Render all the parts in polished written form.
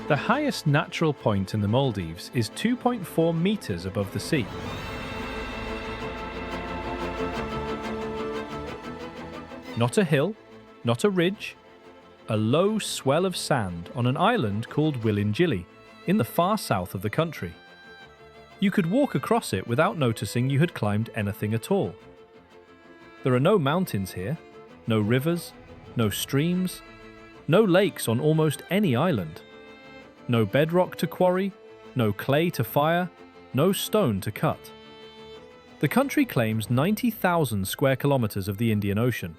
The highest natural point in the Maldives is 2.4 meters above the sea. Not a hill, not a ridge, a low swell of sand on an island called Wilingili in the far south of the country. You could walk across it without noticing you had climbed anything at all. There are no mountains here, no rivers, no streams, no lakes on almost any island. No bedrock to quarry, no clay to fire, no stone to cut. The country claims 90,000 square kilometers of the Indian Ocean.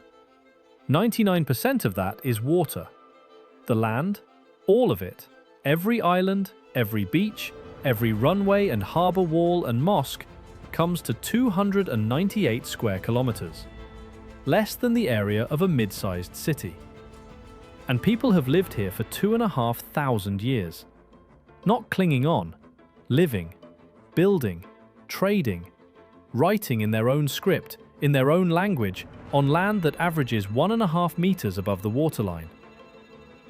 99% of that is water. The land, all of it, every island, every beach, every runway and harbor wall and mosque, comes to 298 square kilometers. Less than the area of a mid-sized city. And people have lived here for 2,500 years. Not clinging on, living, building, trading, writing in their own script, in their own language, on land that averages 1.5 meters above the waterline.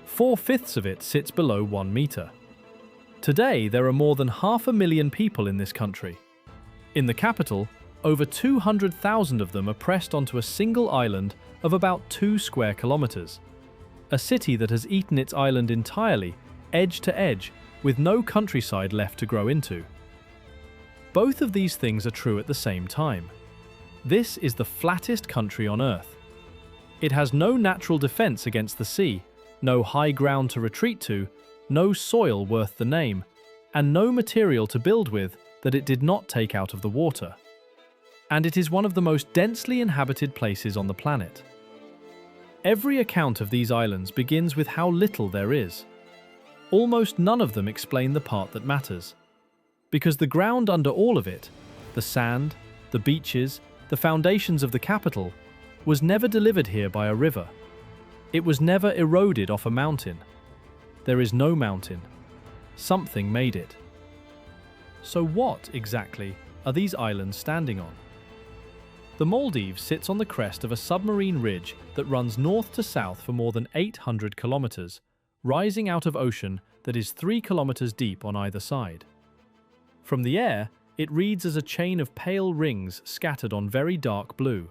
4/5 of it sits below 1 meter. Today, there are more than 500,000 people in this country. In the capital, over 200,000 of them are pressed onto a single island of about 2 square kilometers. A city that has eaten its island entirely, edge to edge, with no countryside left to grow into. Both of these things are true at the same time. This is the flattest country on Earth. It has no natural defense against the sea, no high ground to retreat to, no soil worth the name, and no material to build with that it did not take out of the water. And it is one of the most densely inhabited places on the planet. Every account of these islands begins with how little there is. Almost none of them explain the part that matters. Because the ground under all of it, the sand, the beaches, the foundations of the capital, was never delivered here by a river. It was never eroded off a mountain. There is no mountain. Something made it. So what, exactly, are these islands standing on? The Maldives sits on the crest of a submarine ridge that runs north to south for more than 800 kilometers, rising out of ocean that is 3 kilometers deep on either side. From the air, it reads as a chain of pale rings scattered on very dark blue.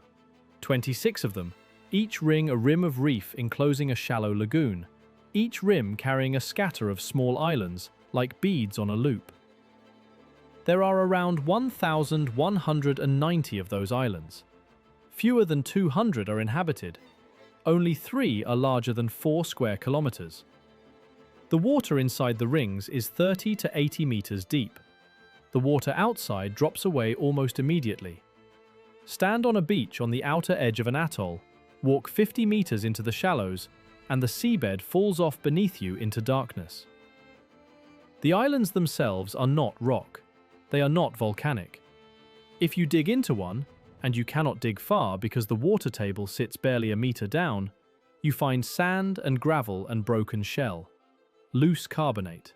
26 of them, each ring a rim of reef enclosing a shallow lagoon, each rim carrying a scatter of small islands, like beads on a loop. There are around 1,190 of those islands. Fewer than 200 are inhabited. Only 3 are larger than 4 square kilometers. The water inside the rings is 30 to 80 meters deep. The water outside drops away almost immediately. Stand on a beach on the outer edge of an atoll, walk 50 meters into the shallows, and the seabed falls off beneath you into darkness. The islands themselves are not rock. They are not volcanic. If you dig into one, and you cannot dig far because the water table sits barely a meter down, you find sand and gravel and broken shell, loose carbonate,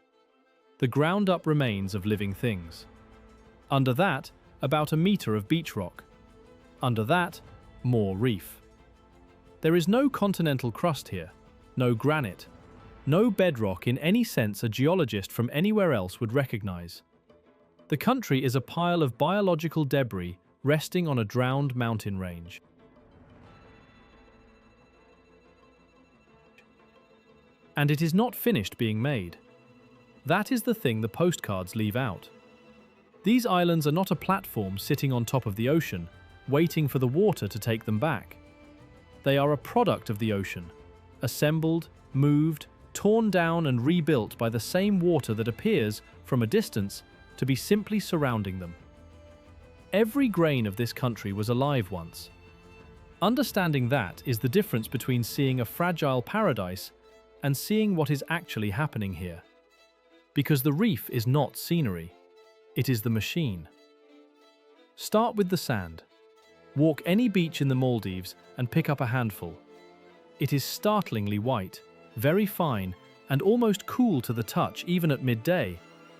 the ground-up remains of living things. Under that, about a meter of beach rock. Under that, more reef. There is no continental crust here, no granite, no bedrock in any sense a geologist from anywhere else would recognize. The country is a pile of biological debris resting on a drowned mountain range. And it is not finished being made. That is the thing the postcards leave out. These islands are not a platform sitting on top of the ocean, waiting for the water to take them back. They are a product of the ocean, assembled, moved, torn down and rebuilt by the same water that appears, from a distance, to be simply surrounding them. Every grain of this country was alive once. Understanding that is the difference between seeing a fragile paradise and seeing what is actually happening here. Because the reef is not scenery, it is the machine. Start with the sand. Walk any beach in the Maldives and pick up a handful. It is startlingly white, very fine, and almost cool to the touch even at midday,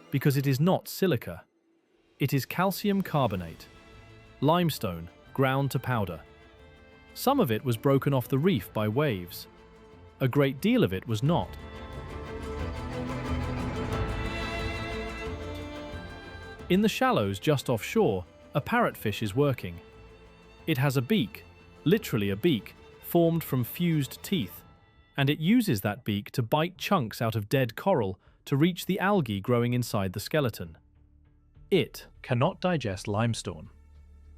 because it is not silica. It is calcium carbonate, limestone ground to powder. Some of it was broken off the reef by waves. A great deal of it was not. In the shallows just offshore, a parrotfish is working. It has a beak, literally a beak, formed from fused teeth, and it uses that beak to bite chunks out of dead coral to reach the algae growing inside the skeleton. It cannot digest limestone,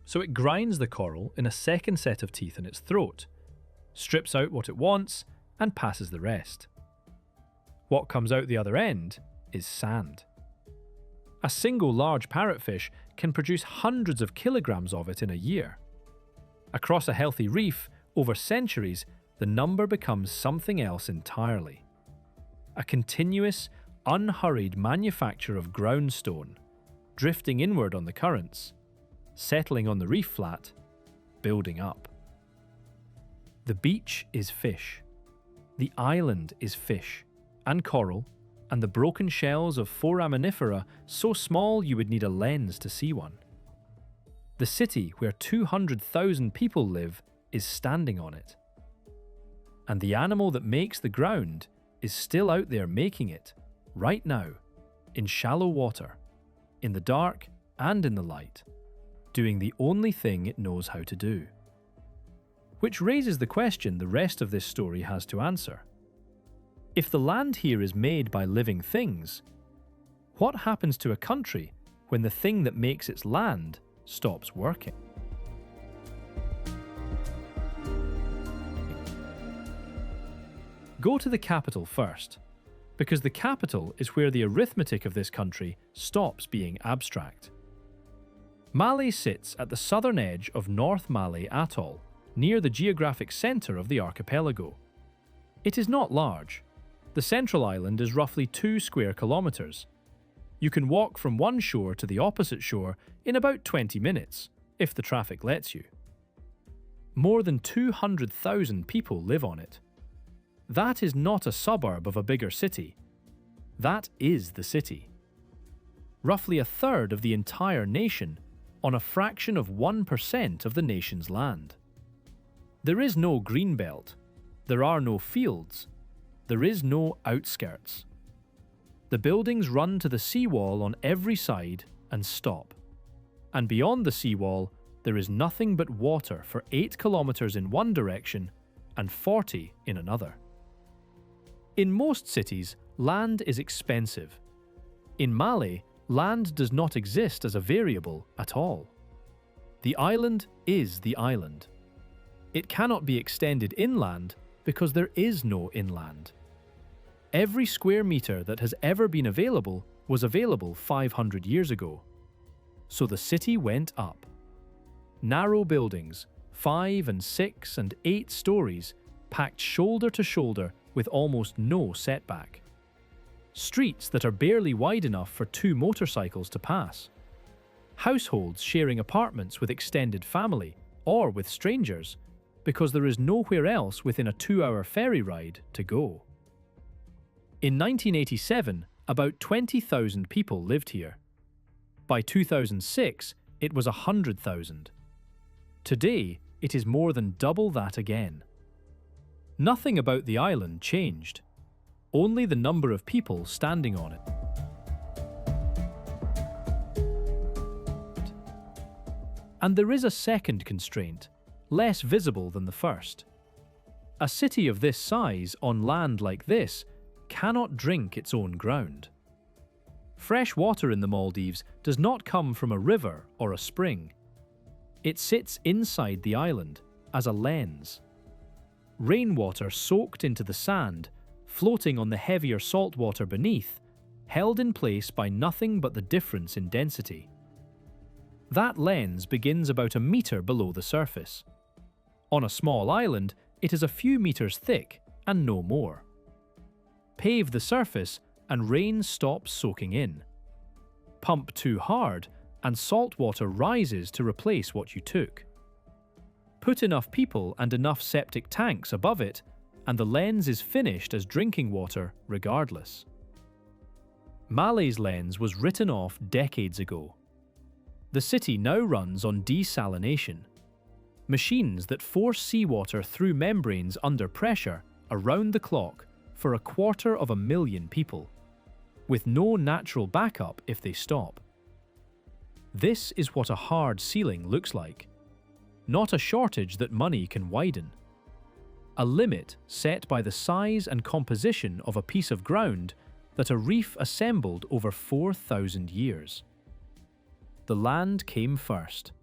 so it grinds the coral in a second set of teeth in its throat, strips out what it wants, and passes the rest. What comes out the other end is sand. A single large parrotfish can produce hundreds of kilograms of it in a year. Across a healthy reef, over centuries, the number becomes something else entirely. A continuous, unhurried manufacture of groundstone, drifting inward on the currents, settling on the reef flat, building up. The beach is fish. The island is fish, and coral, and the broken shells of foraminifera so small you would need a lens to see one. The city where 200,000 people live is standing on it. And the animal that makes the ground is still out there making it, right now, in shallow water, in the dark and in the light, doing the only thing it knows how to do. Which raises the question the rest of this story has to answer. If the land here is made by living things, what happens to a country when the thing that makes its land stops working? Go to the capital first, because the capital is where the arithmetic of this country stops being abstract. Malé sits at the southern edge of North Malé Atoll, near the geographic centre of the archipelago. It is not large. The central island is roughly 2 square kilometres. You can walk from one shore to the opposite shore in about 20 minutes, if the traffic lets you. More than 200,000 people live on it. That is not a suburb of a bigger city. That is the city. Roughly a third of the entire nation, on a fraction of 1% of the nation's land. There is no green belt. There are no fields. There is no outskirts. The buildings run to the seawall on every side and stop. And beyond the seawall, there is nothing but water for 8 kilometres in one direction and 40 in another. In most cities, land is expensive. In Malé, land does not exist as a variable at all. The island is the island. It cannot be extended inland because there is no inland. Every square metre that has ever been available was available 500 years ago. So the city went up. Narrow buildings, 5 and 6 and 8 stories, packed shoulder to shoulder with almost no setback. Streets that are barely wide enough for 2 motorcycles to pass. Households sharing apartments with extended family or with strangers because there is nowhere else within a 2-hour ferry ride to go. In 1987, about 20,000 people lived here. By 2006, it was 100,000. Today, it is more than double that again. Nothing about the island changed, only the number of people standing on it. And there is a second constraint, less visible than the first. A city of this size on land like this cannot drink its own ground. Fresh water in the Maldives does not come from a river or a spring. It sits inside the island as a lens. Rainwater soaked into the sand, floating on the heavier salt water beneath, held in place by nothing but the difference in density. That lens begins about a metre below the surface. On a small island, it is a few metres thick and no more. Pave the surface and rain stops soaking in. Pump too hard and salt water rises to replace what you took. Put enough people and enough septic tanks above it and the lens is finished as drinking water regardless. Malé's lens was written off decades ago. The city now runs on desalination, machines that force seawater through membranes under pressure around the clock for 250,000 people, with no natural backup if they stop. This is what a hard ceiling looks like. Not a shortage that money can widen. A limit set by the size and composition of a piece of ground that a reef assembled over 4,000 years. The land came first.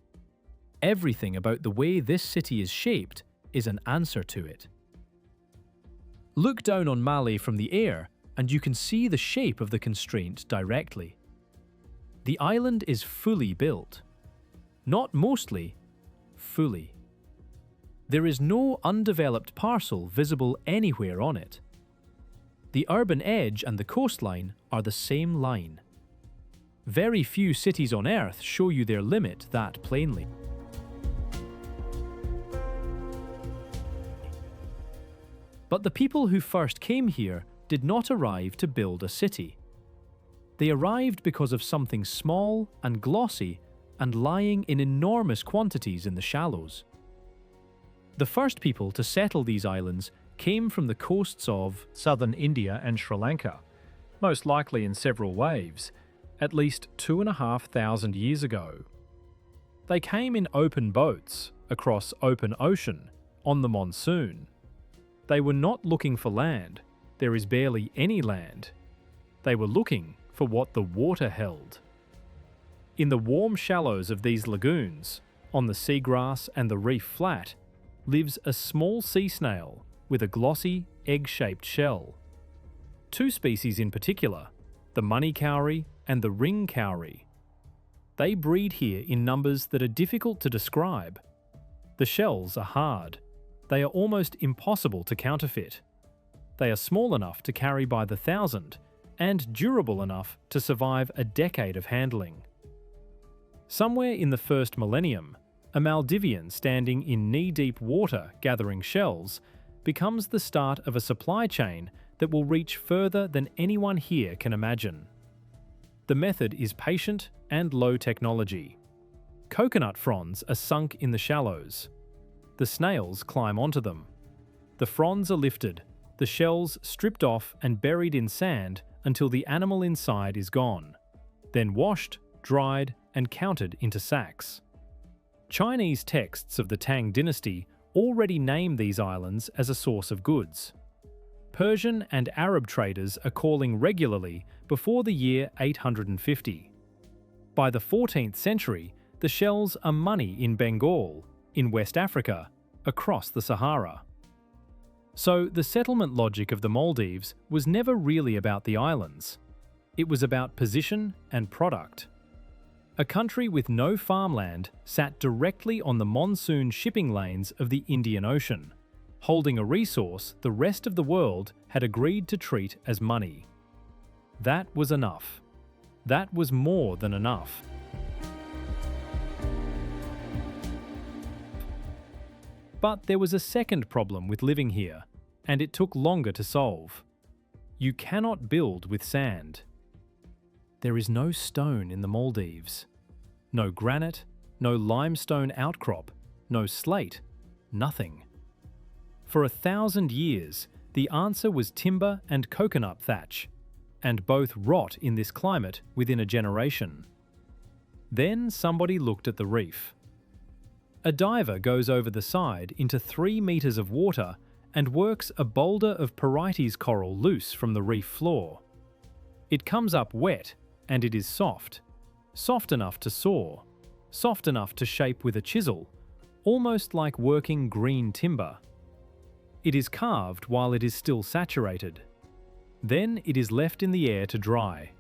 Everything about the way this city is shaped is an answer to it. Look down on Mali from the air and you can see the shape of the constraint directly. The island is fully built. Not mostly, fully. There is no undeveloped parcel visible anywhere on it. The urban edge and the coastline are the same line. Very few cities on Earth show you their limit that plainly. But the people who first came here did not arrive to build a city. They arrived because of something small and glossy and lying in enormous quantities in the shallows. The first people to settle these islands came from the coasts of southern India and Sri Lanka, most likely in several waves, at least 2,500 years ago. They came in open boats, across open ocean, on the monsoon. They were not looking for land. There is barely any land. They were looking for what the water held. In the warm shallows of these lagoons, on the seagrass and the reef flat, lives a small sea snail with a glossy, egg-shaped shell. Two species in particular, the money cowrie and the ring cowrie. They breed here in numbers that are difficult to describe. The shells are hard. They are almost impossible to counterfeit. They are small enough to carry by the thousand and durable enough to survive a decade of handling. Somewhere in the first millennium, a Maldivian standing in knee-deep water gathering shells becomes the start of a supply chain that will reach further than anyone here can imagine. The method is patient and low technology. Coconut fronds are sunk in the shallows. The snails climb onto them. The fronds are lifted, the shells stripped off and buried in sand until the animal inside is gone, then washed, dried, and counted into sacks. Chinese texts of the Tang dynasty already name these islands as a source of goods. Persian and Arab traders are calling regularly before the year 850. By the 14th century, the shells are money in Bengal, in West Africa, across the Sahara. So the settlement logic of the Maldives was never really about the islands. It was about position and product. A country with no farmland sat directly on the monsoon shipping lanes of the Indian Ocean, holding a resource the rest of the world had agreed to treat as money. That was enough. That was more than enough. But there was a second problem with living here, and it took longer to solve. You cannot build with sand. There is no stone in the Maldives. No granite, no limestone outcrop, no slate, nothing. For 1,000 years, the answer was timber and coconut thatch, and both rot in this climate within a generation. Then somebody looked at the reef. A diver goes over the side into 3 meters of water and works a boulder of Porites coral loose from the reef floor. It comes up wet, and it is soft. Soft enough to saw. Soft enough to shape with a chisel, almost like working green timber. It is carved while it is still saturated. Then it is left in the air to dry.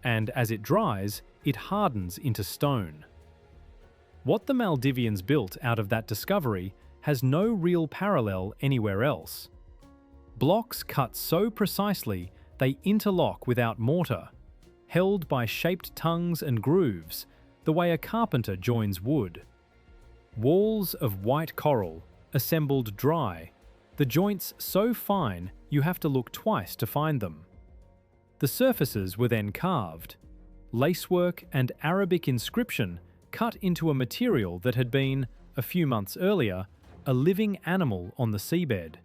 And as it dries, it hardens into stone. What the Maldivians built out of that discovery has no real parallel anywhere else. Blocks cut so precisely they interlock without mortar, held by shaped tongues and grooves, the way a carpenter joins wood. Walls of white coral, assembled dry, the joints so fine you have to look twice to find them. The surfaces were then carved. Lacework and Arabic inscription cut into a material that had been, a few months earlier, a living animal on the seabed.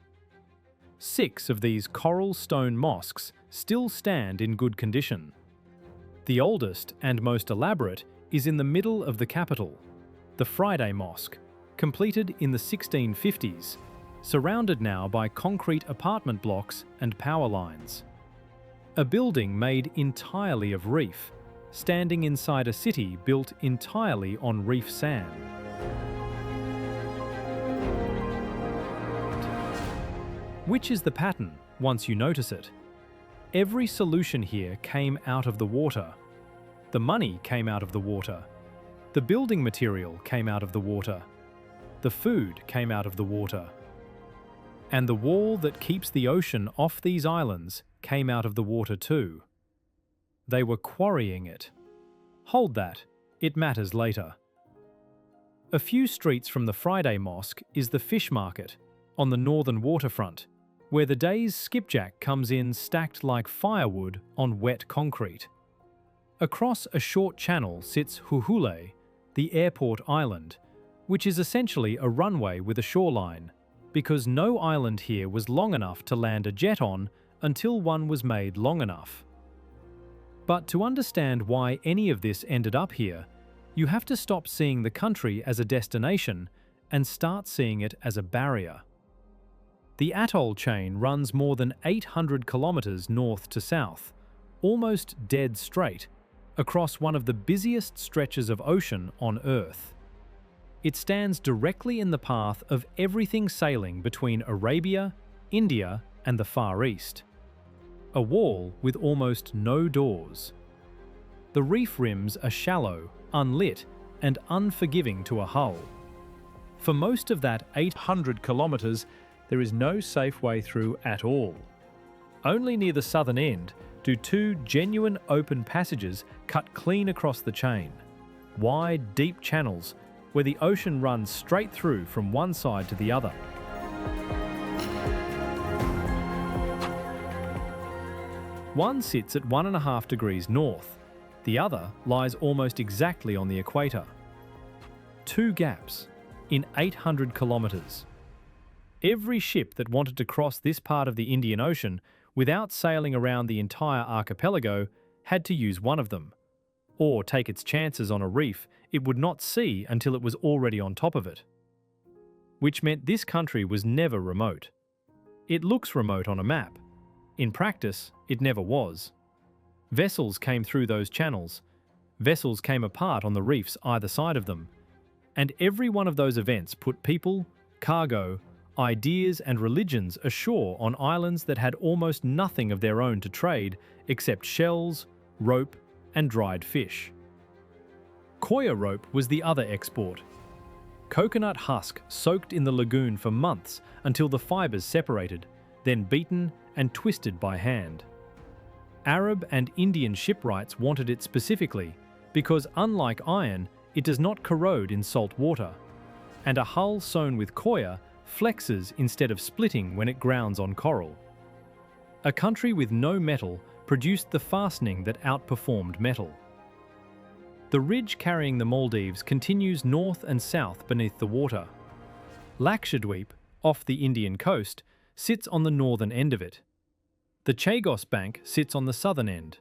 6 of these coral stone mosques still stand in good condition. The oldest and most elaborate is in the middle of the capital, the Friday Mosque, completed in the 1650s, surrounded now by concrete apartment blocks and power lines. A building made entirely of reef, standing inside a city built entirely on reef sand. Which is the pattern once you notice it? Every solution here came out of the water. The money came out of the water. The building material came out of the water. The food came out of the water. And the wall that keeps the ocean off these islands came out of the water too. They were quarrying it. Hold that, it matters later. A few streets from the Friday Mosque is the fish market on the northern waterfront, where the day's skipjack comes in stacked like firewood on wet concrete. Across a short channel sits Huhule, the airport island, which is essentially a runway with a shoreline, because no island here was long enough to land a jet on until one was made long enough. But to understand why any of this ended up here, you have to stop seeing the country as a destination and start seeing it as a barrier. The atoll chain runs more than 800 kilometres north to south, almost dead straight, across one of the busiest stretches of ocean on Earth. It stands directly in the path of everything sailing between Arabia, India, and the Far East. A wall with almost no doors. The reef rims are shallow, unlit, and unforgiving to a hull. For most of that 800 kilometres, there is no safe way through at all. Only near the southern end do two genuine open passages cut clean across the chain. Wide, deep channels where the ocean runs straight through from one side to the other. One sits at 1.5 degrees north, the other lies almost exactly on the equator. Two gaps in 800 kilometres. Every ship that wanted to cross this part of the Indian Ocean without sailing around the entire archipelago had to use one of them, or take its chances on a reef it would not see until it was already on top of it. Which meant this country was never remote. It looks remote on a map. In practice, it never was. Vessels came through those channels. Vessels came apart on the reefs either side of them. And every one of those events put people, cargo, ideas and religions ashore on islands that had almost nothing of their own to trade except shells, rope, and dried fish. Koya rope was the other export. Coconut husk soaked in the lagoon for months until the fibres separated, then beaten and twisted by hand. Arab and Indian shipwrights wanted it specifically because, unlike iron, it does not corrode in salt water, and a hull sewn with koya flexes instead of splitting when it grounds on coral. A country with no metal produced the fastening that outperformed metal. The ridge carrying the Maldives continues north and south beneath the water. Lakshadweep, off the Indian coast, sits on the northern end of it. The Chagos Bank sits on the southern end.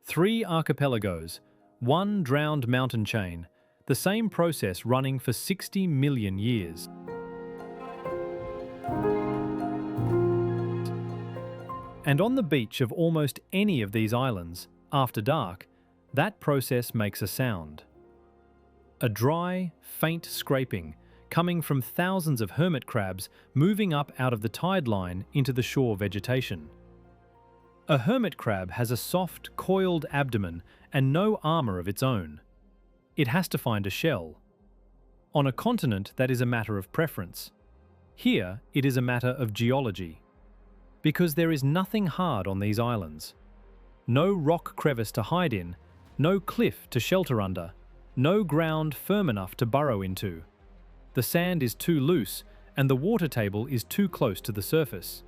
3 archipelagos, 1 drowned mountain chain, the same process running for 60 million years. And on the beach of almost any of these islands, after dark, that process makes a sound. A dry, faint scraping coming from thousands of hermit crabs moving up out of the tide line into the shore vegetation. A hermit crab has a soft, coiled abdomen and no armour of its own. It has to find a shell. On a continent, that is a matter of preference. Here, it is a matter of geology. Because there is nothing hard on these islands. No rock crevice to hide in, no cliff to shelter under, no ground firm enough to burrow into. The sand is too loose and the water table is too close to the surface.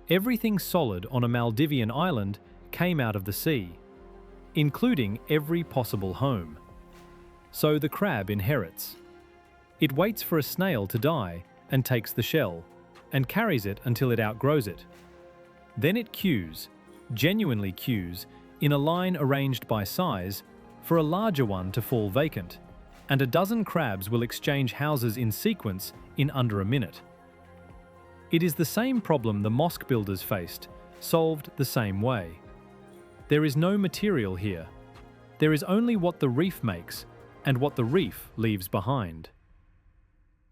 Everything solid on a Maldivian island came out of the sea, including every possible home. So the crab inherits. It waits for a snail to die and takes the shell, and carries it until it outgrows it. Then it queues, genuinely queues, in a line arranged by size, for a larger one to fall vacant, and a dozen crabs will exchange houses in sequence in under a minute. It is the same problem the mosque builders faced, solved the same way. There is no material here. There is only what the reef makes and what the reef leaves behind.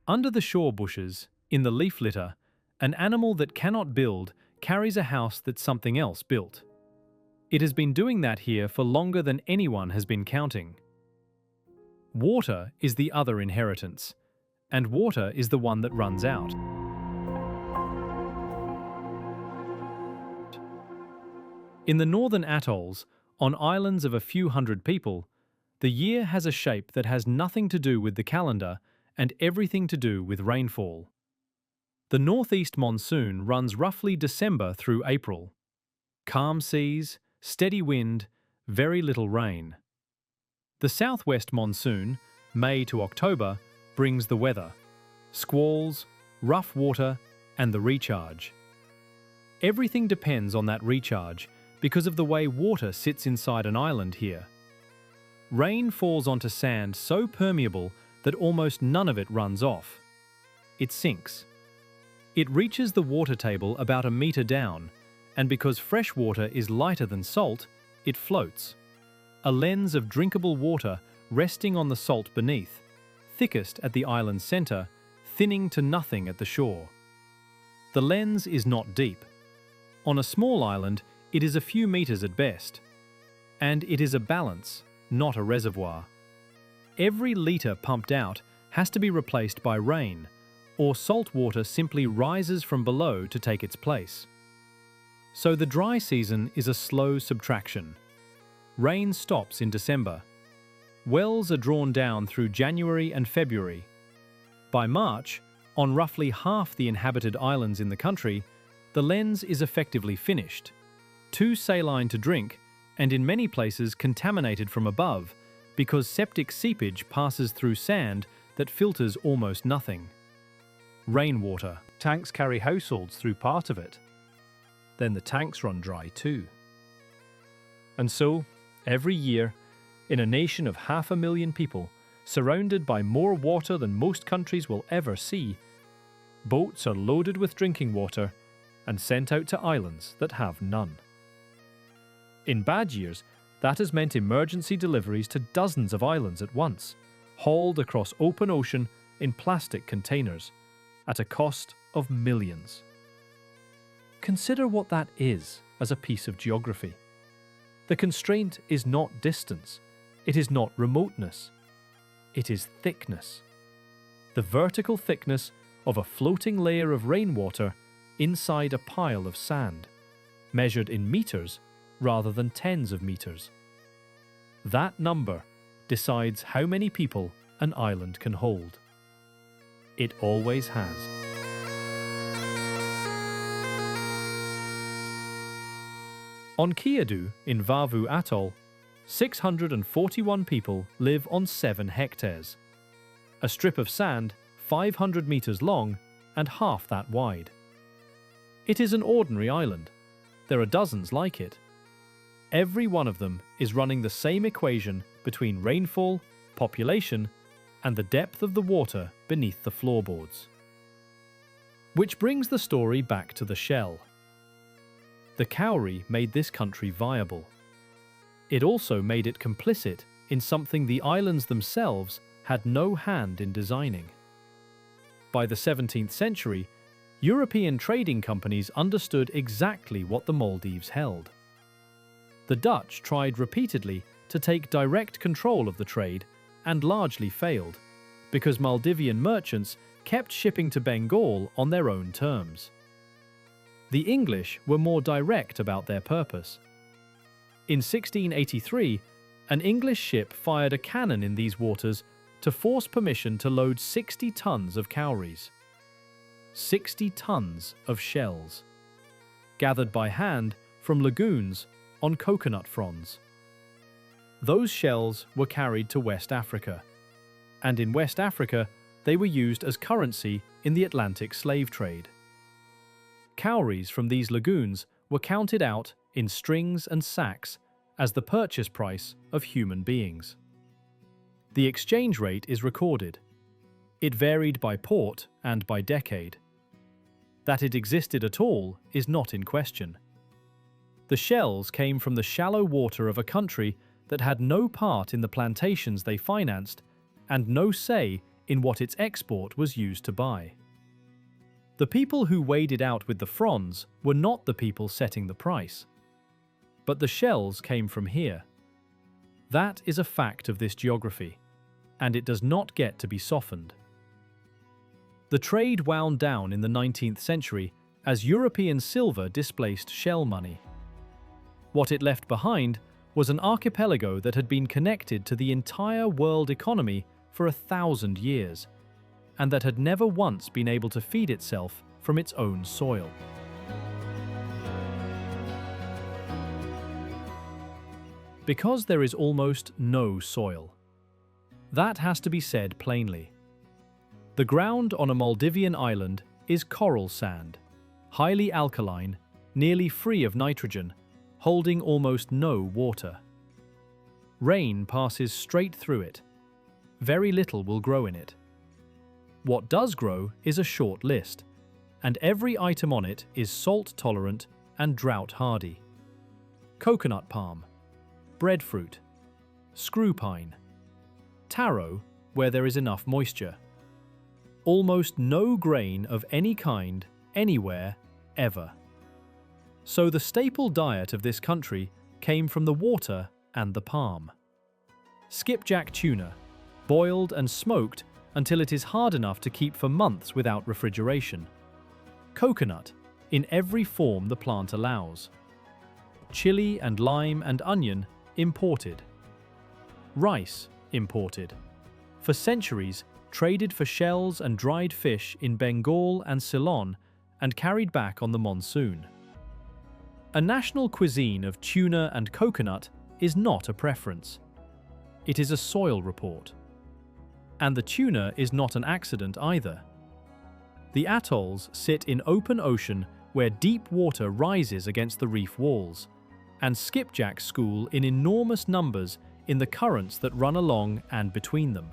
Under the shore bushes, in the leaf litter, an animal that cannot build carries a house that something else built. It has been doing that here for longer than anyone has been counting. Water is the other inheritance, and water is the one that runs out. In the northern atolls, on islands of a few hundred people, the year has a shape that has nothing to do with the calendar and everything to do with rainfall. The northeast monsoon runs roughly December through April. Calm seas, steady wind, very little rain. The southwest monsoon, May to October, brings the weather, squalls, rough water, and the recharge. Everything depends on that recharge because of the way water sits inside an island here. Rain falls onto sand so permeable that almost none of it runs off. It sinks. It reaches the water table about a metre down, and because fresh water is lighter than salt, it floats. A lens of drinkable water resting on the salt beneath, thickest at the island's centre, thinning to nothing at the shore. The lens is not deep. On a small island, it is a few metres at best. And it is a balance, not a reservoir. Every litre pumped out has to be replaced by rain, or salt water simply rises from below to take its place. So the dry season is a slow subtraction. Rain stops in December. Wells are drawn down through January and February. By March, on roughly half the inhabited islands in the country, the lens is effectively finished. Too saline to drink, and in many places contaminated from above, because septic seepage passes through sand that filters almost nothing. Rainwater. Tanks carry households through part of it. Then the tanks run dry too. And so, every year, in a nation of 500,000 people, surrounded by more water than most countries will ever see, boats are loaded with drinking water and sent out to islands that have none. In bad years, that has meant emergency deliveries to dozens of islands at once, hauled across open ocean in plastic containers, at a cost of millions. Consider what that is as a piece of geography. The constraint is not distance, it is not remoteness, it is thickness. The vertical thickness of a floating layer of rainwater inside a pile of sand, measured in meters rather than tens of meters. That number decides how many people an island can hold. It always has. On Kiadu, in Vavu Atoll, 641 people live on 7 hectares. A strip of sand 500 meters long and half that wide. It is an ordinary island. There are dozens like it. Every one of them is running the same equation between rainfall, population, and the depth of the water beneath the floorboards. Which brings the story back to the shell. The cowrie made this country viable. It also made it complicit in something the islands themselves had no hand in designing. By the 17th century, European trading companies understood exactly what the Maldives held. The Dutch tried repeatedly to take direct control of the trade and largely failed, because Maldivian merchants kept shipping to Bengal on their own terms. The English were more direct about their purpose. In 1683, an English ship fired a cannon in these waters to force permission to load 60 tons of cowries. 60 tons of shells, gathered by hand from lagoons on coconut fronds. Those shells were carried to West Africa, and in West Africa they were used as currency in the Atlantic slave trade. Cowries from these lagoons were counted out in strings and sacks as the purchase price of human beings. The exchange rate is recorded. It varied by port and by decade. That it existed at all is not in question. The shells came from the shallow water of a country that had no part in the plantations they financed and no say in what its export was used to buy. The people who waded out with the fronds were not the people setting the price. But the shells came from here. That is a fact of this geography, and it does not get to be softened. The trade wound down in the 19th century as European silver displaced shell money. What it left behind was an archipelago that had been connected to the entire world economy for 1,000 years, and that had never once been able to feed itself from its own soil. Because there is almost no soil. That has to be said plainly. The ground on a Maldivian island is coral sand, highly alkaline, nearly free of nitrogen, holding almost no water. Rain passes straight through it. Very little will grow in it. What does grow is a short list, and every item on it is salt-tolerant and drought-hardy. Coconut palm, breadfruit, screw pine, taro where there is enough moisture. Almost no grain of any kind, anywhere, ever. So the staple diet of this country came from the water and the palm. Skipjack tuna, boiled and smoked until it is hard enough to keep for months without refrigeration. Coconut, in every form the plant allows. Chili and lime and onion, imported. Rice, imported. For centuries, traded for shells and dried fish in Bengal and Ceylon and carried back on the monsoon. A national cuisine of tuna and coconut is not a preference. It is a soil report. And the tuna is not an accident either. The atolls sit in open ocean where deep water rises against the reef walls, and skipjacks school in enormous numbers in the currents that run along and between them.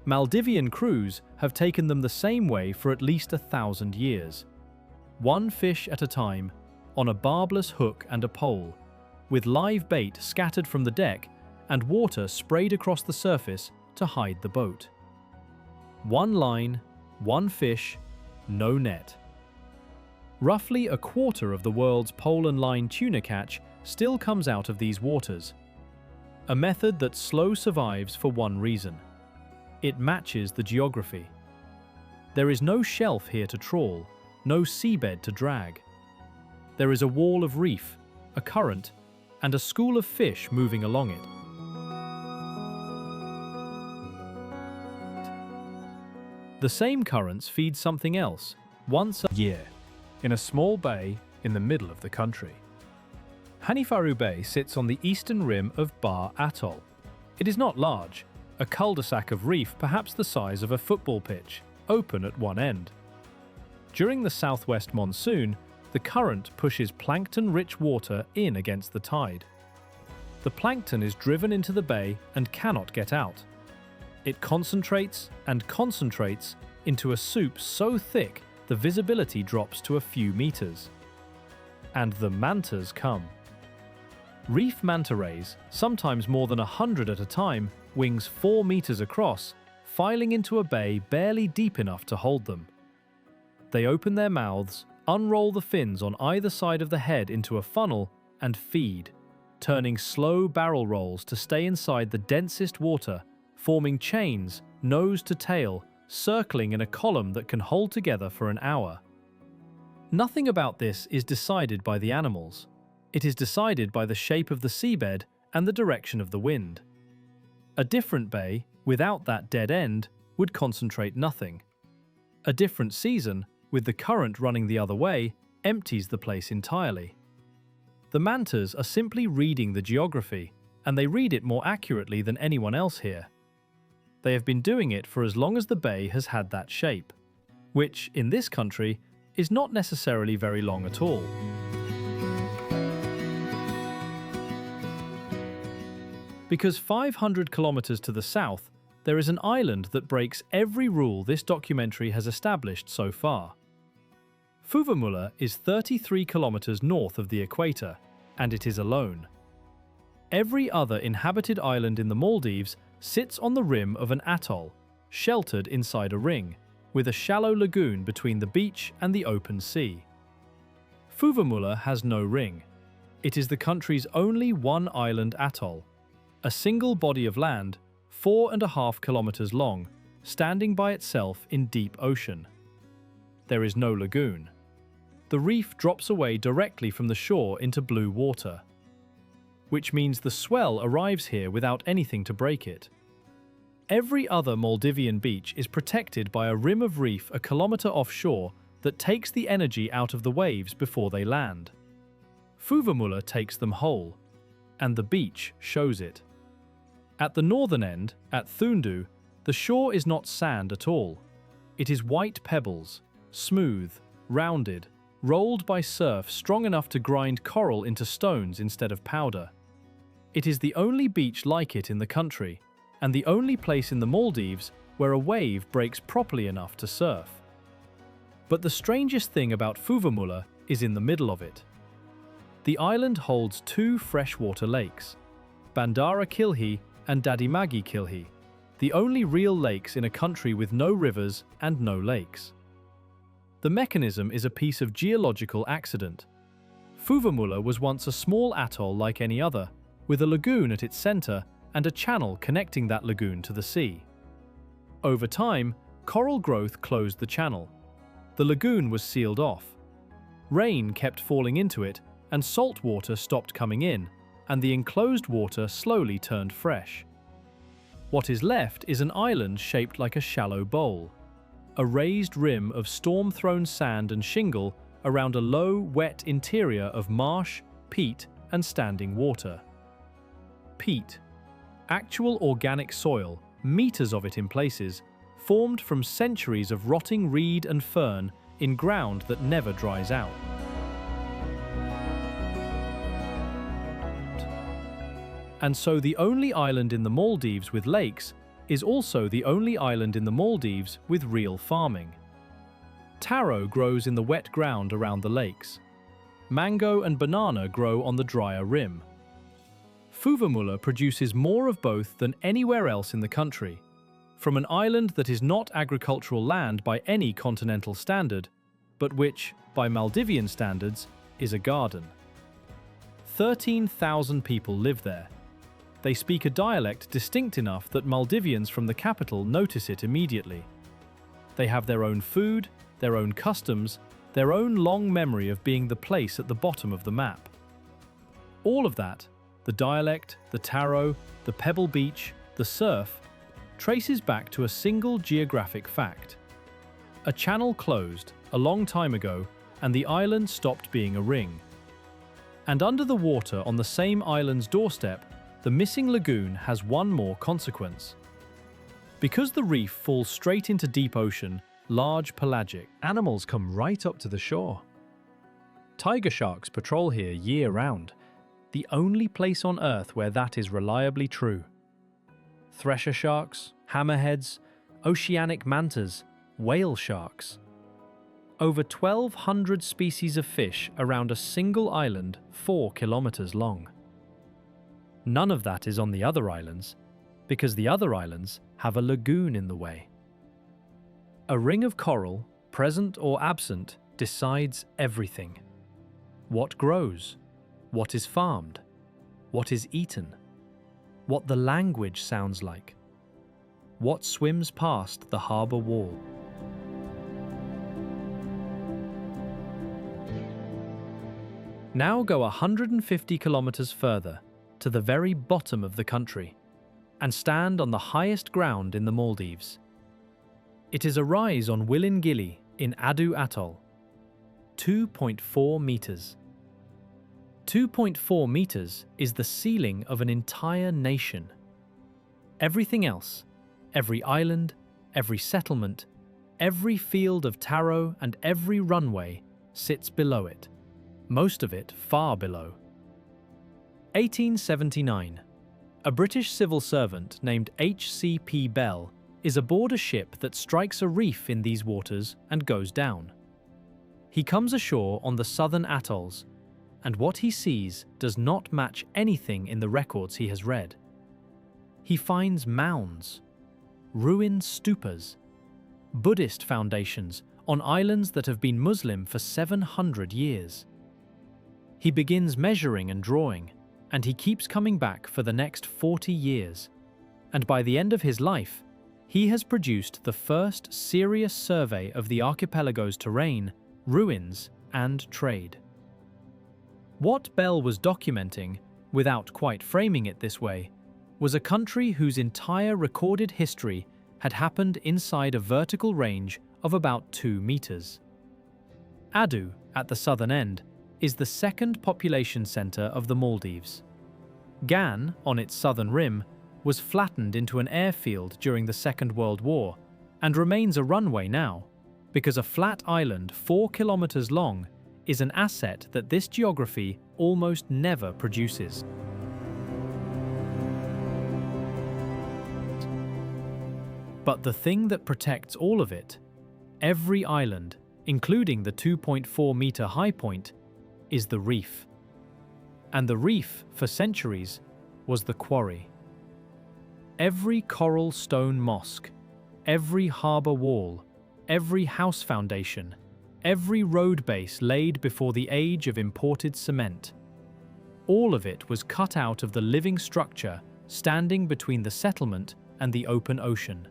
Maldivian crews have taken them the same way for at least 1,000 years. One fish at a time, on a barbless hook and a pole, with live bait scattered from the deck and water sprayed across the surface to hide the boat. One line, one fish, no net. Roughly a quarter of the world's pole and line tuna catch still comes out of these waters. A method that slow survives for one reason. It matches the geography. There is no shelf here to trawl, no seabed to drag. There is a wall of reef, a current, and a school of fish moving along it. The same currents feed something else once a year, in a small bay in the middle of the country. Hanifaru Bay sits on the eastern rim of Bar Atoll. It is not large, a cul-de-sac of reef perhaps the size of a football pitch, open at one end. During the southwest monsoon, the current pushes plankton-rich water in against the tide. The plankton is driven into the bay and cannot get out. It concentrates and concentrates into a soup so thick the visibility drops to a few meters. And the mantas come. Reef manta rays, sometimes more than 100 at a time, wings 4 meters across, filing into a bay barely deep enough to hold them. They open their mouths, unroll the fins on either side of the head into a funnel, and feed, turning slow barrel rolls to stay inside the densest water, forming chains, nose to tail, circling in a column that can hold together for an hour. Nothing about this is decided by the animals. It is decided by the shape of the seabed and the direction of the wind. A different bay, without that dead end, would concentrate nothing. A different season, with the current running the other way, empties the place entirely. The mantas are simply reading the geography, and they read it more accurately than anyone else here. They have been doing it for as long as the bay has had that shape, which, in this country, is not necessarily very long at all. Because 500 kilometers to the south, there is an island that breaks every rule this documentary has established so far. Fuvahmulah is 33 kilometers north of the equator, and it is alone. Every other inhabited island in the Maldives sits on the rim of an atoll, sheltered inside a ring, with a shallow lagoon between the beach and the open sea. Fuvahmulah has no ring. It is the country's only one-island atoll, a single body of land, 4.5 kilometers long, standing by itself in deep ocean. There is no lagoon. The reef drops away directly from the shore into blue water, which means the swell arrives here without anything to break it. Every other Maldivian beach is protected by a rim of reef a kilometer offshore that takes the energy out of the waves before they land. Fuvahmulah takes them whole, and the beach shows it. At the northern end, at Thundu, the shore is not sand at all. It is white pebbles, smooth, rounded, rolled by surf strong enough to grind coral into stones instead of powder. It is the only beach like it in the country, and the only place in the Maldives where a wave breaks properly enough to surf. But the strangest thing about Fuvahmulah is in the middle of it. The island holds two freshwater lakes, Bandara Kilhi and Dadimagi Kilhi, the only real lakes in a country with no rivers and no lakes. The mechanism is a piece of geological accident. Fuvahmulah was once a small atoll like any other, with a lagoon at its center and a channel connecting that lagoon to the sea. Over time, coral growth closed the channel. The lagoon was sealed off. Rain kept falling into it, and salt water stopped coming in, and the enclosed water slowly turned fresh. What is left is an island shaped like a shallow bowl, a raised rim of storm-thrown sand and shingle around a low, wet interior of marsh, peat, and standing water. Peat, actual organic soil, meters of it in places, formed from centuries of rotting reed and fern in ground that never dries out. And so the only island in the Maldives with lakes is also the only island in the Maldives with real farming. Taro grows in the wet ground around the lakes. Mango and banana grow on the drier rim. Fuvahmulah produces more of both than anywhere else in the country, from an island that is not agricultural land by any continental standard, but which, by Maldivian standards, is a garden. 13,000 people live there. They speak a dialect distinct enough that Maldivians from the capital notice it immediately. They have their own food, their own customs, their own long memory of being the place at the bottom of the map. All of that, the dialect, the taro, the pebble beach, the surf, traces back to a single geographic fact. A channel closed a long time ago, and the island stopped being a ring. And under the water on the same island's doorstep, the missing lagoon has one more consequence. Because the reef falls straight into deep ocean, large pelagic animals come right up to the shore. Tiger sharks patrol here year-round, the only place on Earth where that is reliably true. Thresher sharks, hammerheads, oceanic mantas, whale sharks. Over 1,200 species of fish around a single island 4 kilometers long. None of that is on the other islands, because the other islands have a lagoon in the way. A ring of coral, present or absent, decides everything. What grows, what is farmed, what is eaten, what the language sounds like, what swims past the harbour wall. Now go 150 kilometers further, to the very bottom of the country, and stand on the highest ground in the Maldives. It is a rise on Wilingili in Adu Atoll. 2.4 meters. 2.4 meters is the ceiling of an entire nation. Everything else, every island, every settlement, every field of taro and every runway sits below it, most of it far below. 1879. A British civil servant named H.C.P. Bell is aboard a ship that strikes a reef in these waters and goes down. He comes ashore on the southern atolls, and what he sees does not match anything in the records he has read. He finds mounds, ruined stupas, Buddhist foundations on islands that have been Muslim for 700 years. He begins measuring and drawing, and he keeps coming back for the next 40 years. And by the end of his life, he has produced the first serious survey of the archipelago's terrain, ruins, and trade. What Bell was documenting, without quite framing it this way, was a country whose entire recorded history had happened inside a vertical range of about 2 meters. Adu, at the southern end, is the second population center of the Maldives. Gan, on its southern rim, was flattened into an airfield during the Second World War and remains a runway now, because a flat island 4 kilometers long is an asset that this geography almost never produces. But the thing that protects all of it, every island, including the 2.4-meter high point, is the reef. And the reef, for centuries, was the quarry. Every coral stone mosque, every harbour wall, every house foundation, every road base laid before the age of imported cement, all of it was cut out of the living structure standing between the settlement and the open ocean.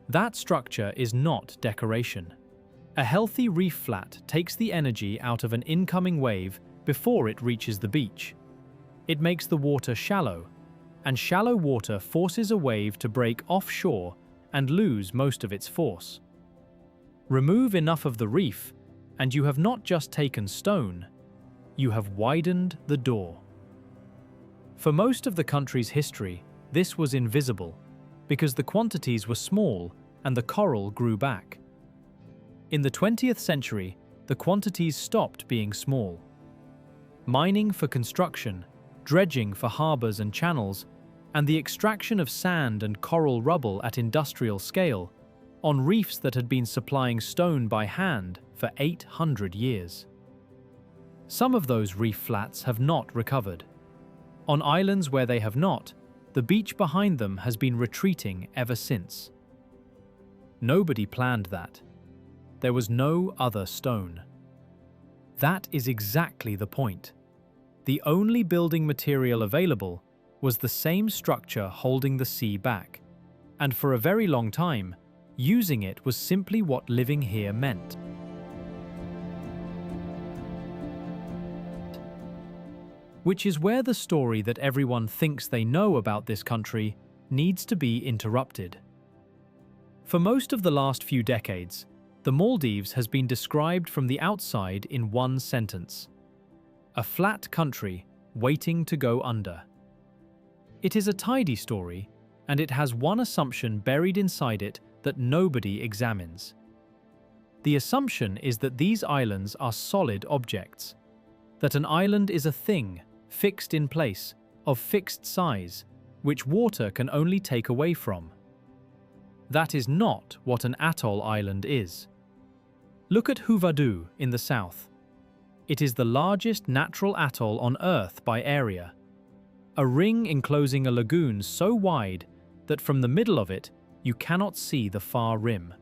That structure is not decoration. A healthy reef flat takes the energy out of an incoming wave before it reaches the beach. It makes the water shallow, and shallow water forces a wave to break offshore and lose most of its force. Remove enough of the reef, and you have not just taken stone, you have widened the door. For most of the country's history, this was invisible, because the quantities were small and the coral grew back. In the 20th century, the quantities stopped being small. Mining for construction, dredging for harbours and channels, and the extraction of sand and coral rubble at industrial scale, on reefs that had been supplying stone by hand for 800 years. Some of those reef flats have not recovered. On islands where they have not, the beach behind them has been retreating ever since. Nobody planned that. There was no other stone. That is exactly the point. The only building material available was the same structure holding the sea back, and for a very long time, using it was simply what living here meant. Which is where the story that everyone thinks they know about this country needs to be interrupted. For most of the last few decades, the Maldives has been described from the outside in one sentence: a flat country waiting to go under. It is a tidy story, and it has one assumption buried inside it that nobody examines. The assumption is that these islands are solid objects, that an island is a thing, fixed in place, of fixed size, which water can only take away from. That is not what an atoll island is. Look at Huvadu in the south. It is the largest natural atoll on Earth by area. A ring enclosing a lagoon so wide that from the middle of it you cannot see the far rim.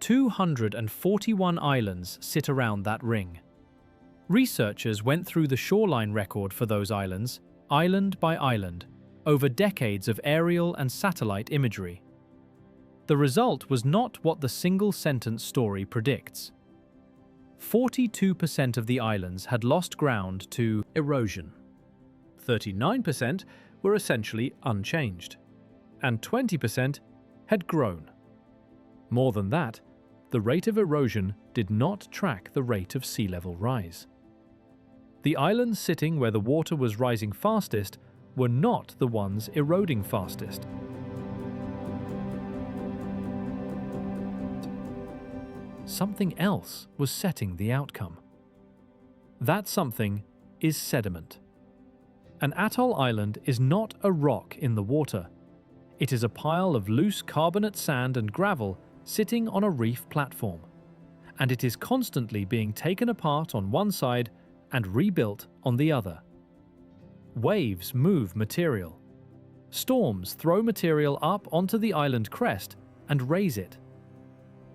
241 islands sit around that ring. Researchers went through the shoreline record for those islands, island by island, over decades of aerial and satellite imagery. The result was not what the single-sentence story predicts. 42% of the islands had lost ground to erosion. 39% were essentially unchanged, and 20% had grown. More than that, the rate of erosion did not track the rate of sea level rise. The islands sitting where the water was rising fastest were not the ones eroding fastest. Something else was setting the outcome. That something is sediment. An atoll island is not a rock in the water. It is a pile of loose carbonate sand and gravel sitting on a reef platform, and it is constantly being taken apart on one side and rebuilt on the other. Waves move material. Storms throw material up onto the island crest and raise it.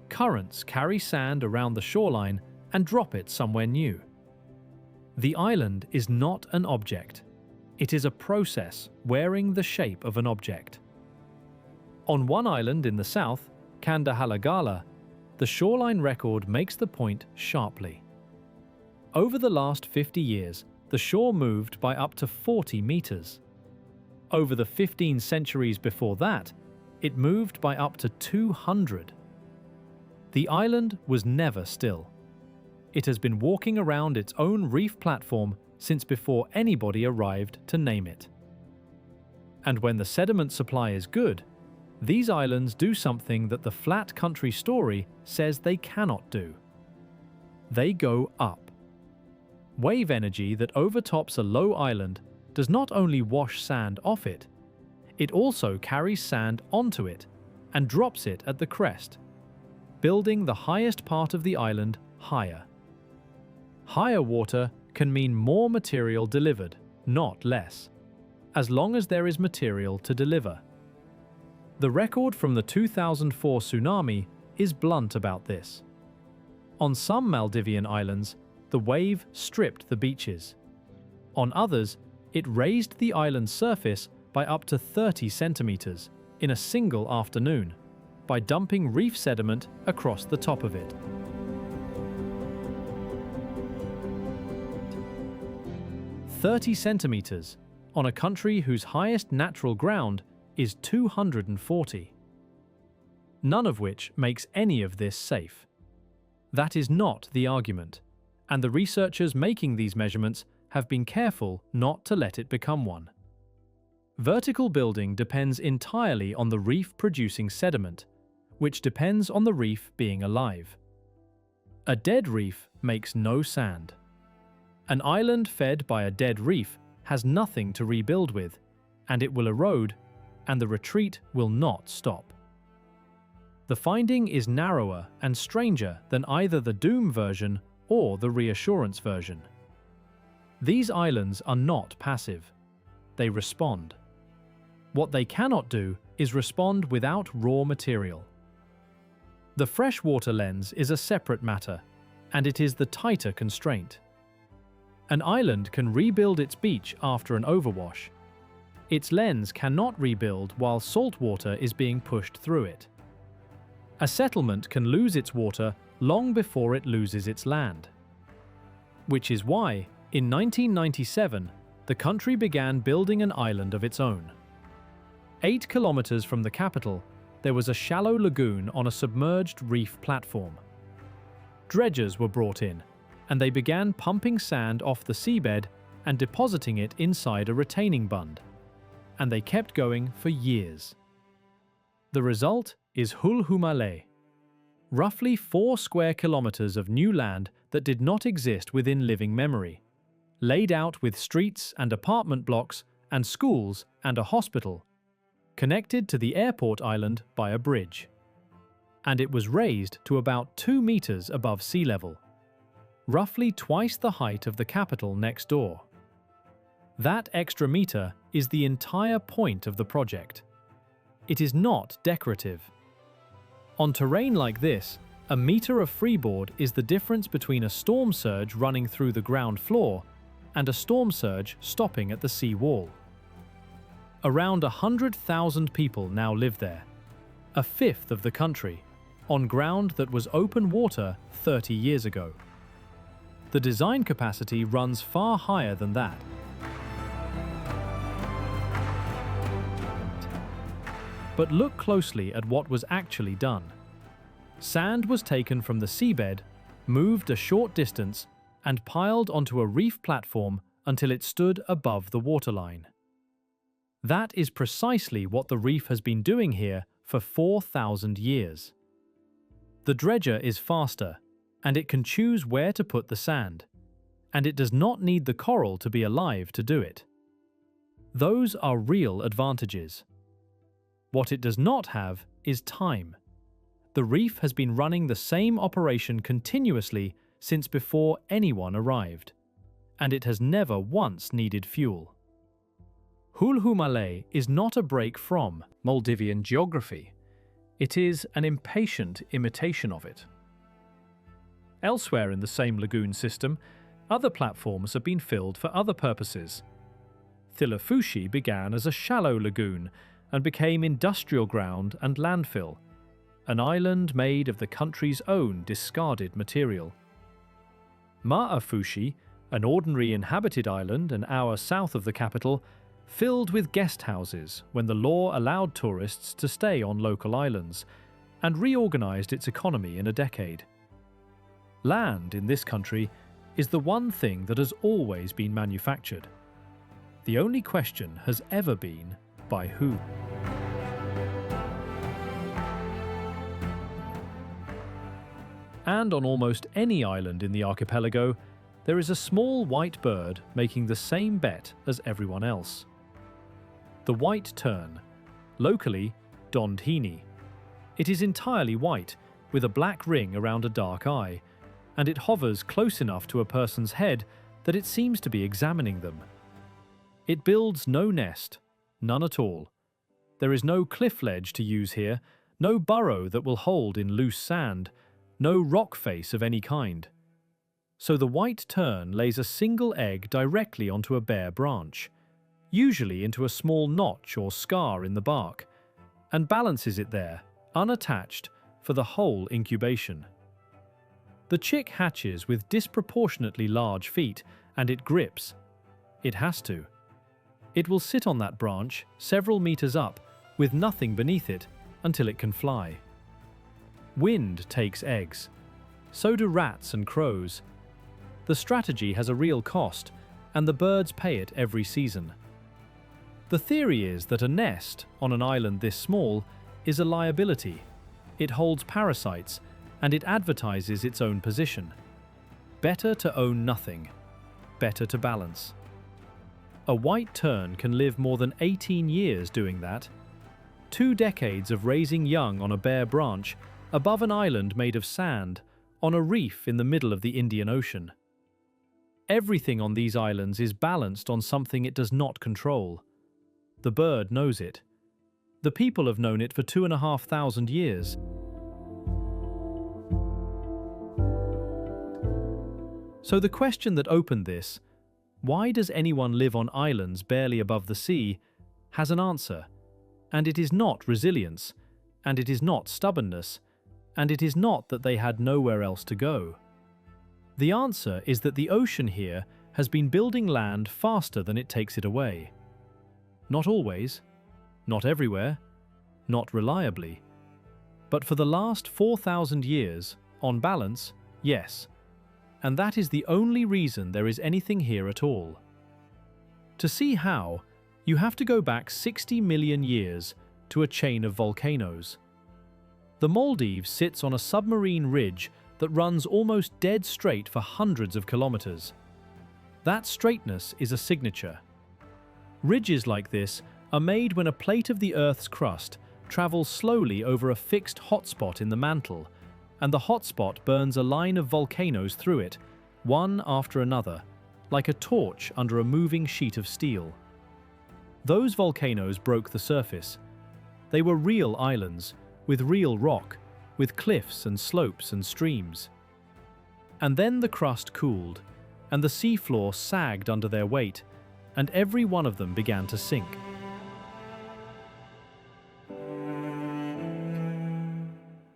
Currents carry sand around the shoreline and drop it somewhere new. The island is not an object. It is a process wearing the shape of an object. On one island in the south, Kandahalagala, the shoreline record makes the point sharply. Over the last 50 years, the shore moved by up to 40 meters. Over the 15 centuries before that, it moved by up to 200. The island was never still. It has been walking around its own reef platform since before anybody arrived to name it. And when the sediment supply is good, these islands do something that the flat country story says they cannot do. They go up. Wave energy that overtops a low island does not only wash sand off it, it also carries sand onto it and drops it at the crest, building the highest part of the island higher. Higher water can mean more material delivered, not less, as long as there is material to deliver. The record from the 2004 tsunami is blunt about this. On some Maldivian islands, the wave stripped the beaches. On others, it raised the island's surface by up to 30 centimeters in a single afternoon by dumping reef sediment across the top of it. "30 centimeters on a country whose highest natural ground is 240. None of which makes any of this safe. That is not the argument, and the researchers making these measurements have been careful not to let it become one. Vertical building depends entirely on the reef producing sediment, which depends on the reef being alive. A dead reef makes no sand. An island fed by a dead reef has nothing to rebuild with, and it will erode, and the retreat will not stop. The finding is narrower and stranger than either the doom version or the reassurance version. These islands are not passive. They respond. What they cannot do is respond without raw material. The freshwater lens is a separate matter, and it is the tighter constraint. An island can rebuild its beach after an overwash. Its lens cannot rebuild while salt water is being pushed through it. A settlement can lose its water long before it loses its land. Which is why, in 1997, the country began building an island of its own. 8 kilometers from the capital, there was a shallow lagoon on a submerged reef platform. Dredgers were brought in, and they began pumping sand off the seabed and depositing it inside a retaining bund. And they kept going for years. The result is Hulhumale, roughly 4 square kilometers of new land that did not exist within living memory, laid out with streets and apartment blocks and schools and a hospital, connected to the airport island by a bridge. And it was raised to about 2 meters above sea level, roughly twice the height of the capital next door. That extra meter is the entire point of the project. It is not decorative. On terrain like this, a meter of freeboard is the difference between a storm surge running through the ground floor and a storm surge stopping at the sea wall. Around 100,000 people now live there, a fifth of the country, on ground that was open water 30 years ago. The design capacity runs far higher than that. But look closely at what was actually done. Sand was taken from the seabed, moved a short distance, and piled onto a reef platform until it stood above the waterline. That is precisely what the reef has been doing here for 4,000 years. The dredger is faster, and it can choose where to put the sand, and it does not need the coral to be alive to do it. Those are real advantages. What it does not have is time. The reef has been running the same operation continuously since before anyone arrived, and it has never once needed fuel. Hulhu Malay is not a break from Maldivian geography. It is an impatient imitation of it. Elsewhere in the same lagoon system, other platforms have been filled for other purposes. Thilafushi began as a shallow lagoon and became industrial ground and landfill, an island made of the country's own discarded material. Ma'afushi, an ordinary inhabited island an hour south of the capital, filled with guest houses when the law allowed tourists to stay on local islands, and reorganized its economy in a decade. Land in this country is the one thing that has always been manufactured. The only question has ever been, by who? And on almost any island in the archipelago, there is a small white bird making the same bet as everyone else. The white tern, locally Dondhini. It is entirely white, with a black ring around a dark eye, and it hovers close enough to a person's head that it seems to be examining them. It builds no nest, none at all. There is no cliff ledge to use here, no burrow that will hold in loose sand, no rock face of any kind. So the white tern lays a single egg directly onto a bare branch, usually into a small notch or scar in the bark, and balances it there, unattached, for the whole incubation. The chick hatches with disproportionately large feet, and it grips. It has to. It will sit on that branch, several meters up, with nothing beneath it, until it can fly. Wind takes eggs. So do rats and crows. The strategy has a real cost, and the birds pay it every season. The theory is that a nest, on an island this small, is a liability. It holds parasites, and it advertises its own position. Better to own nothing. Better to balance. A white tern can live more than 18 years doing that. 2 decades of raising young on a bare branch, above an island made of sand, on a reef in the middle of the Indian Ocean. Everything on these islands is balanced on something it does not control. The bird knows it. The people have known it for 2,500 years. So the question that opened this, why does anyone live on islands barely above the sea, has an answer. And it is not resilience, and it is not stubbornness, and it is not that they had nowhere else to go. The answer is that the ocean here has been building land faster than it takes it away. Not always, not everywhere, not reliably. But for the last 4,000 years, on balance, yes. And that is the only reason there is anything here at all. To see how, you have to go back 60 million years to a chain of volcanoes. The Maldives sits on a submarine ridge that runs almost dead straight for hundreds of kilometers. That straightness is a signature. Ridges like this are made when a plate of the Earth's crust travels slowly over a fixed hotspot in the mantle, and the hotspot burns a line of volcanoes through it, one after another, like a torch under a moving sheet of steel. Those volcanoes broke the surface. They were real islands, with real rock, with cliffs and slopes and streams. And then the crust cooled, and the seafloor sagged under their weight, and every one of them began to sink.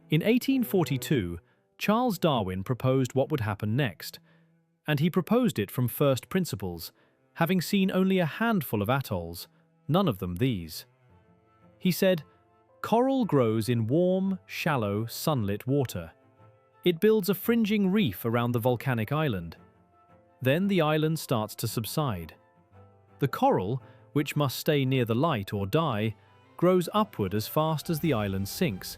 In 1842, Charles Darwin proposed what would happen next, and he proposed it from first principles, having seen only a handful of atolls, none of them these. He said, "Coral grows in warm, shallow, sunlit water. It builds a fringing reef around the volcanic island. Then the island starts to subside. The coral, which must stay near the light or die, grows upward as fast as the island sinks,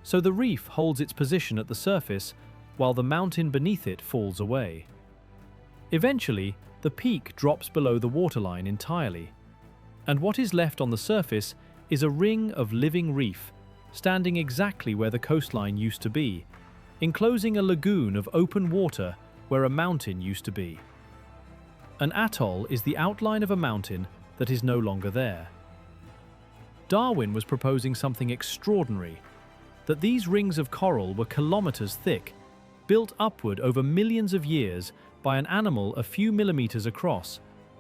so the reef holds its position at the surface while the mountain beneath it falls away. Eventually, the peak drops below the waterline entirely. And what is left on the surface is a ring of living reef, standing exactly where the coastline used to be, enclosing a lagoon of open water where a mountain used to be. An atoll is the outline of a mountain that is no longer there. Darwin was proposing something extraordinary, that these rings of coral were kilometres thick, built upward over millions of years by an animal a few millimetres across,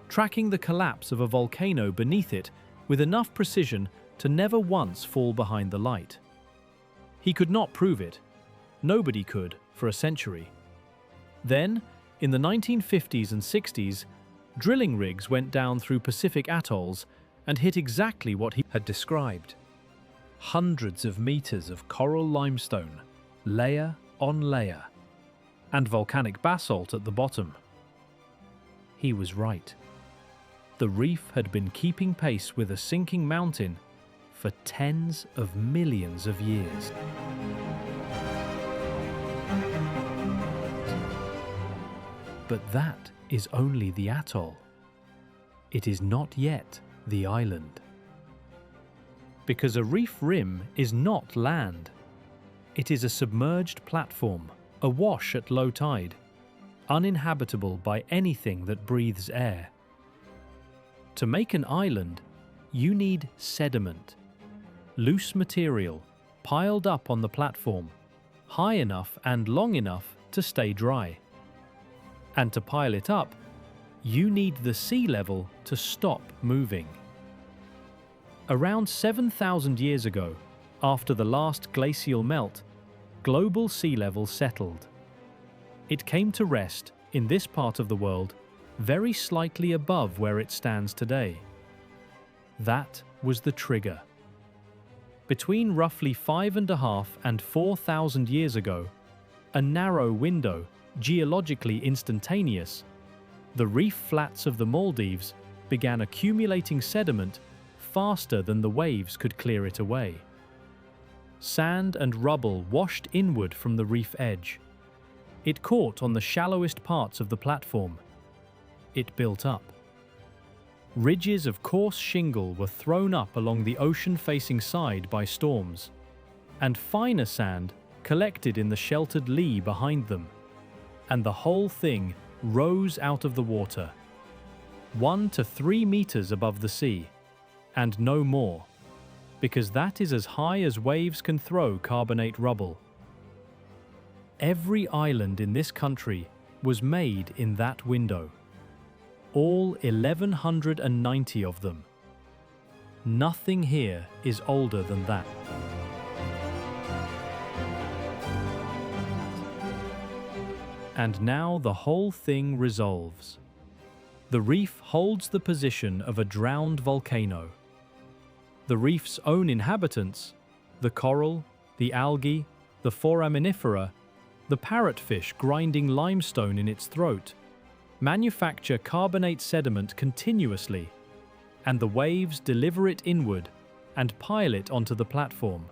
tracking the collapse of a volcano beneath it with enough precision to never once fall behind the light. He could not prove it. Nobody could for a century. Then, in the 1950s and 60s, drilling rigs went down through Pacific atolls and hit exactly what he had described. Hundreds of meters of coral limestone, layer on layer, and volcanic basalt at the bottom. He was right. The reef had been keeping pace with a sinking mountain for tens of millions of years. But that is only the atoll. It is not yet the island. Because a reef rim is not land. It is a submerged platform, awash at low tide, uninhabitable by anything that breathes air. To make an island, you need sediment, loose material piled up on the platform, high enough and long enough to stay dry. And to pile it up, you need the sea level to stop moving. Around 7,000 years ago, after the last glacial melt, global sea level settled. It came to rest in this part of the world very slightly above where it stands today. That was the trigger. Between roughly 5.5 and 4,000 years ago, a narrow window, geologically instantaneous, the reef flats of the Maldives began accumulating sediment faster than the waves could clear it away. Sand and rubble washed inward from the reef edge. It caught on the shallowest parts of the platform. It built up. Ridges of coarse shingle were thrown up along the ocean-facing side by storms, and finer sand collected in the sheltered lee behind them, and the whole thing rose out of the water, 1 to 3 meters above the sea, and no more, because that is as high as waves can throw carbonate rubble. Every island in this country was made in that window. All 1,190 of them. Nothing here is older than that. And now the whole thing resolves. The reef holds the position of a drowned volcano. The reef's own inhabitants, the coral, the algae, the foraminifera, the parrotfish grinding limestone in its throat, manufacture carbonate sediment continuously, and the waves deliver it inward and pile it onto the platform.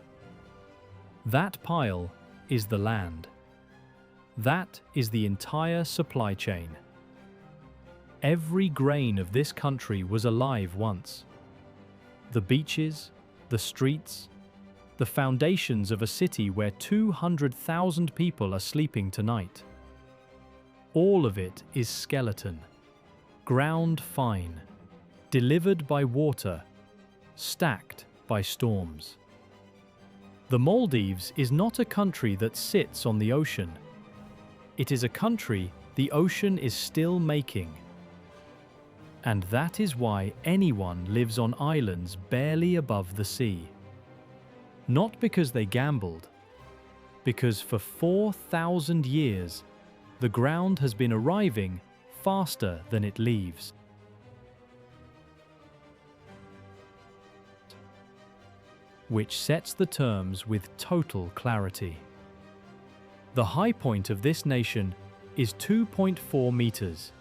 That pile is the land. That is the entire supply chain. Every grain of this country was alive once. The beaches, the streets, the foundations of a city where 200,000 people are sleeping tonight. All of it is skeleton, ground fine, delivered by water, stacked by storms. The Maldives is not a country that sits on the ocean. It is a country the ocean is still making. And that is why anyone lives on islands barely above the sea. Not because they gambled, because for 4,000 years, the ground has been arriving faster than it leaves. Which sets the terms with total clarity. The high point of this nation is 2.4 meters,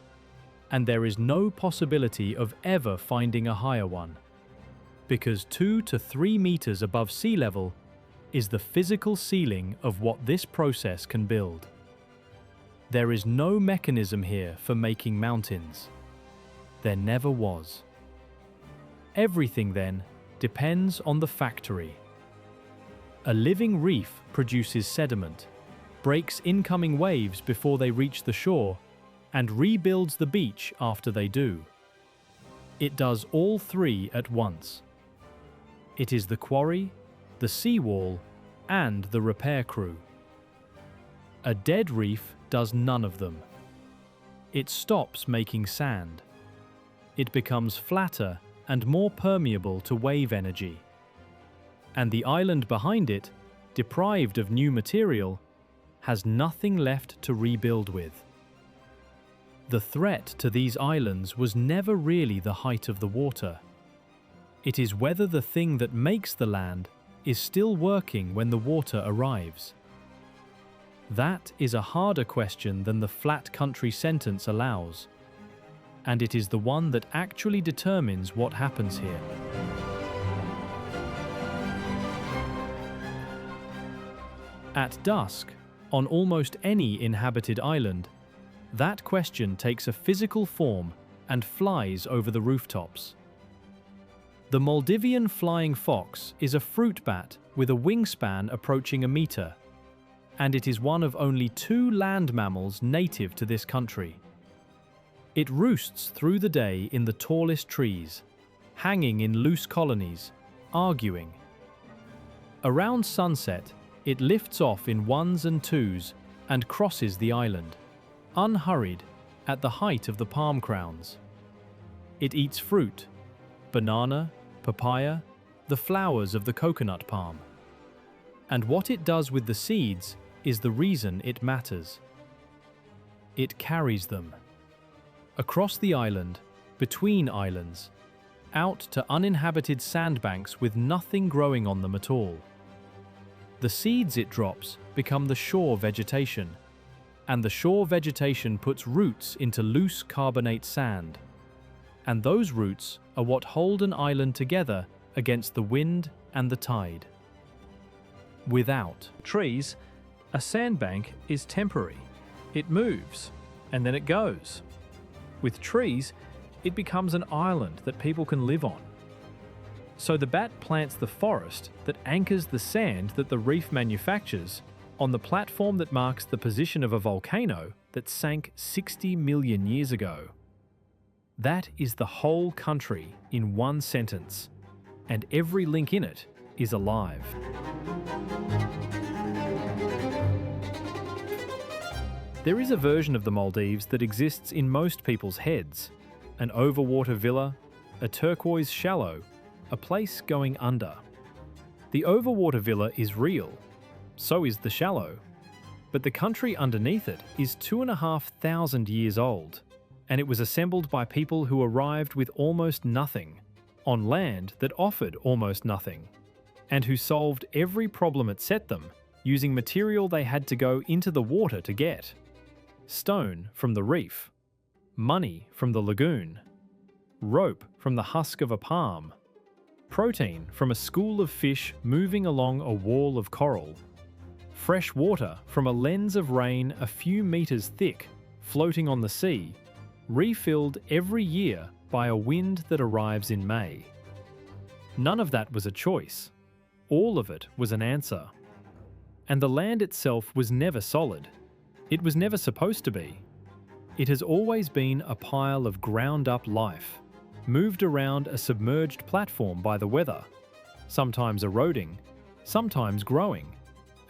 and there is no possibility of ever finding a higher one, because 2 to 3 meters above sea level is the physical ceiling of what this process can build. There is no mechanism here for making mountains. There never was. Everything, then, depends on the factory. A living reef produces sediment, breaks incoming waves before they reach the shore, and rebuilds the beach after they do. It does all three at once. It is the quarry, the seawall, and the repair crew. A dead reef does none of them. It stops making sand. It becomes flatter and more permeable to wave energy. And the island behind it, deprived of new material, has nothing left to rebuild with. The threat to these islands was never really the height of the water. It is whether the thing that makes the land is still working when the water arrives. That is a harder question than the flat country sentence allows, and it is the one that actually determines what happens here. At dusk, on almost any inhabited island, that question takes a physical form and flies over the rooftops. The Maldivian flying fox is a fruit bat with a wingspan approaching a metre, and it is one of only 2 land mammals native to this country. It roosts through the day in the tallest trees, hanging in loose colonies, arguing. Around sunset, it lifts off in 1s and 2s and crosses the island, unhurried, at the height of the palm crowns. It eats fruit, banana, papaya, the flowers of the coconut palm. And what it does with the seeds is the reason it matters. It carries them. Across the island, between islands, out to uninhabited sandbanks with nothing growing on them at all. The seeds it drops become the shore vegetation, and the shore vegetation puts roots into loose carbonate sand. And those roots are what hold an island together against the wind and the tide. Without trees, a sandbank is temporary. It moves, and then it goes. With trees, it becomes an island that people can live on. So the bat plants the forest that anchors the sand that the reef manufactures on the platform that marks the position of a volcano that sank 60 million years ago. That is the whole country in one sentence, and every link in it is alive. There is a version of the Maldives that exists in most people's heads. An overwater villa, a turquoise shallow, a place going under. The overwater villa is real, so is the shallow. But the country underneath it is 2,500 years old, and it was assembled by people who arrived with almost nothing, on land that offered almost nothing, and who solved every problem it set them using material they had to go into the water to get. Stone from the reef, money from the lagoon, rope from the husk of a palm, protein from a school of fish moving along a wall of coral, fresh water from a lens of rain a few meters thick, floating on the sea, refilled every year by a wind that arrives in May. None of that was a choice. All of it was an answer. And the land itself was never solid. It was never supposed to be. It has always been a pile of ground-up life, moved around a submerged platform by the weather, sometimes eroding, sometimes growing,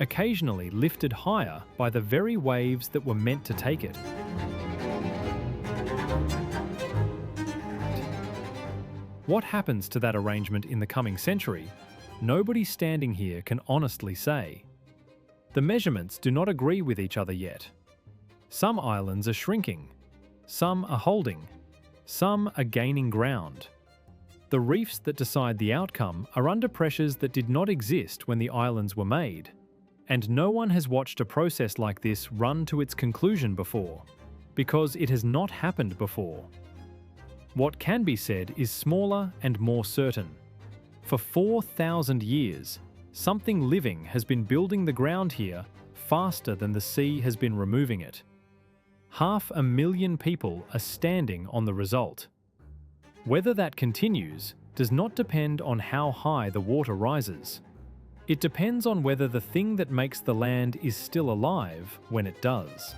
occasionally lifted higher by the very waves that were meant to take it. What happens to that arrangement in the coming century, nobody standing here can honestly say. The measurements do not agree with each other yet. Some islands are shrinking, some are holding, some are gaining ground. The reefs that decide the outcome are under pressures that did not exist when the islands were made, and no one has watched a process like this run to its conclusion before, because it has not happened before. What can be said is smaller and more certain. For 4,000 years, something living has been building the ground here faster than the sea has been removing it. 500,000 people are standing on the result. Whether that continues does not depend on how high the water rises. It depends on whether the thing that makes the land is still alive when it does.